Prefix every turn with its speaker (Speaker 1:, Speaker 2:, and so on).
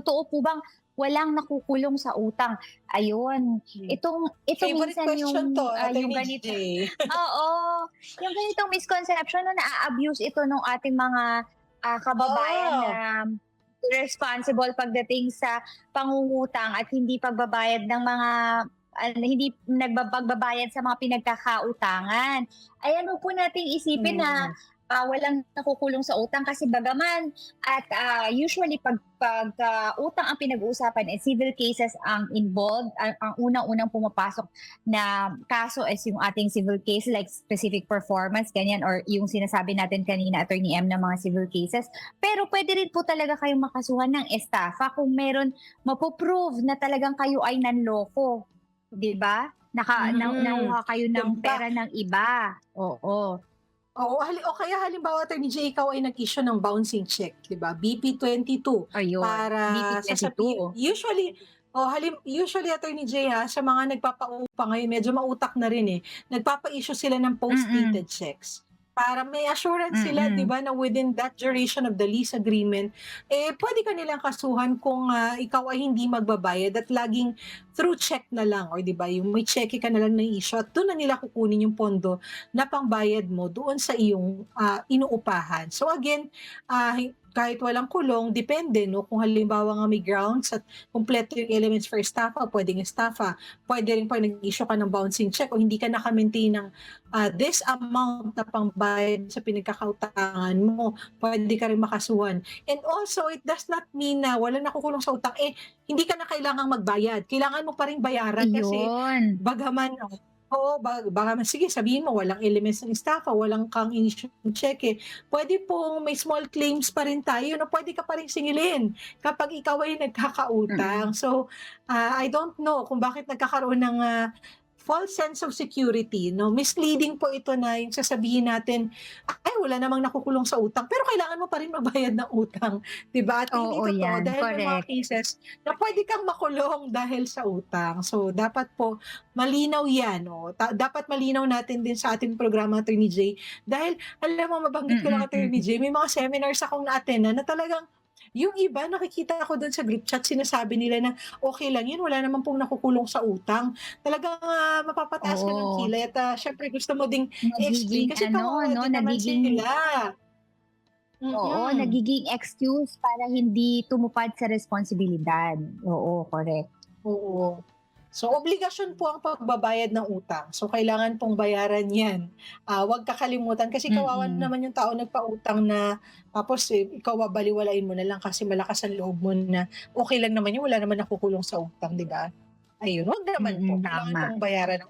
Speaker 1: totoo po bang walang nakukulong sa utang? Ayun,
Speaker 2: Hmm.
Speaker 1: ito
Speaker 2: Favorite
Speaker 1: minsan
Speaker 2: question 'to,
Speaker 1: yung
Speaker 2: Attorney
Speaker 1: ganito
Speaker 2: J.
Speaker 1: oo, yung ganitong misconception na naa-abuse ito nung ating mga, kababayan na
Speaker 2: Oo.
Speaker 1: irresponsible pagdating sa pangungutang at hindi pagbabayad ng mga hindi pagbabayad sa mga pinagkakautangan. Ayan, huwag po nating isipin na,
Speaker 2: Mm.
Speaker 1: walang nakukulong sa utang kasi bagaman at, usually utang ang pinag-uusapan and civil cases ang involved, ang unang-unang pumapasok na kaso is yung ating civil case like specific performance, ganyan, or yung sinasabi natin kanina, Attorney M, na mga civil cases. Pero pwede rin po talaga kayong makasuhan ng estafa kung meron mapo-prove na talagang kayo ay nanloko, 'di ba?
Speaker 2: Mm.
Speaker 1: Nanguha kayo
Speaker 2: 'Di
Speaker 1: ng
Speaker 2: ba?
Speaker 1: pera ng iba, oo.
Speaker 2: Oo, o kaya halimbawa, Attorney J, ikaw ay nag-issue ng bouncing check, 'di ba, BP-22
Speaker 1: Ayun,
Speaker 2: para sasabihin
Speaker 1: BP-22.
Speaker 2: usually usually, Attorney J, sa mga nagpapautang ngayon medyo mautak na rin, nagpapa-issue sila ng post-dated
Speaker 1: Mm,
Speaker 2: checks. Para may assurance sila, 'di
Speaker 1: mm.
Speaker 2: ba, na within that duration of the lease agreement, puwede ka nilang kasuhan kung, ikaw ay hindi magbabayad at laging through check na lang or 'di ba, yung may cheque ka na lang na-i-issue at dun na nila kukunin yung pondo na pangbayad mo doon sa iyong, inuupahan. So again, kahit walang kulong depende 'no, kung halimbawa nga may grounds at kumpleto yung elements for estafa, puwedeng estafa. Puwede rin 'pag nag-issue ka ng bouncing check o hindi ka naka-maintain ng, this amount na pangbayad sa pinagkakautangan mo, puwede ka rin makasuhan. And also, it does not mean na walang nakukulong sa utang, hindi ka na kailangang magbayad. Kailangan mo pa ring bayaran kasi
Speaker 1: Iyon,
Speaker 2: bagaman oo, bagaman sige sabihin mo walang elements ng estafa, walang kang inisyong tseke, puwede pong may small claims pa rin tayo na puwede ka pa ring singilin kapag ikaw ay nagkakautang.
Speaker 1: mm.
Speaker 2: So, I don't know kung bakit nagkakaroon ng, false sense of security 'no, misleading po ito na yung sasabihin natin, "Ay wala namang nakukulong sa utang," pero kailangan mo pa rin magbayad ng utang, 'di ba? At hindi
Speaker 1: Oo
Speaker 2: totoo
Speaker 1: 'yan,
Speaker 2: dahil may mga
Speaker 1: correct.
Speaker 2: cases na puwede kang makulong dahil sa utang. So, dapat po malinaw 'yan, oh, dapat malinaw natin din sa ating programa, Attorney J, dahil alam mo mabanggit ko lang,
Speaker 1: Mm,
Speaker 2: Attorney
Speaker 1: mm.
Speaker 2: J, may mga seminars akong na-attendan na talagang yung iba nakikita ko dun sa group chat sinasabi nila na, "Okey lang yun, wala naman pong nakukulong sa utang." Talagang, mapapataas ka ng
Speaker 1: Oo,
Speaker 2: kilay at, siyempre gusto mo ding i-explain
Speaker 1: nagiging
Speaker 2: kasi
Speaker 1: ano
Speaker 2: kawawa
Speaker 1: 'no,
Speaker 2: din naman sila.
Speaker 1: oo,
Speaker 2: Mm.
Speaker 1: nagiging excuse para hindi tumupad sa responsibilidad. Oo, correct.
Speaker 2: Oo. So, obligasyon po ang pagbabayad ng utang. So, kailangan pong bayaran 'yan. Huwag kakalimutan kasi kawawa
Speaker 1: Mm.
Speaker 2: naman yung tao nagpautang na tapos, ikaw babalewalain mo na lang kasi malakas ang loob mo na okey lang naman yun, wala naman nakukulong sa utang, 'di ba? Ayun, 'wag naman po.
Speaker 1: Mm,
Speaker 2: Kailangan
Speaker 1: tama.
Speaker 2: pong bayaran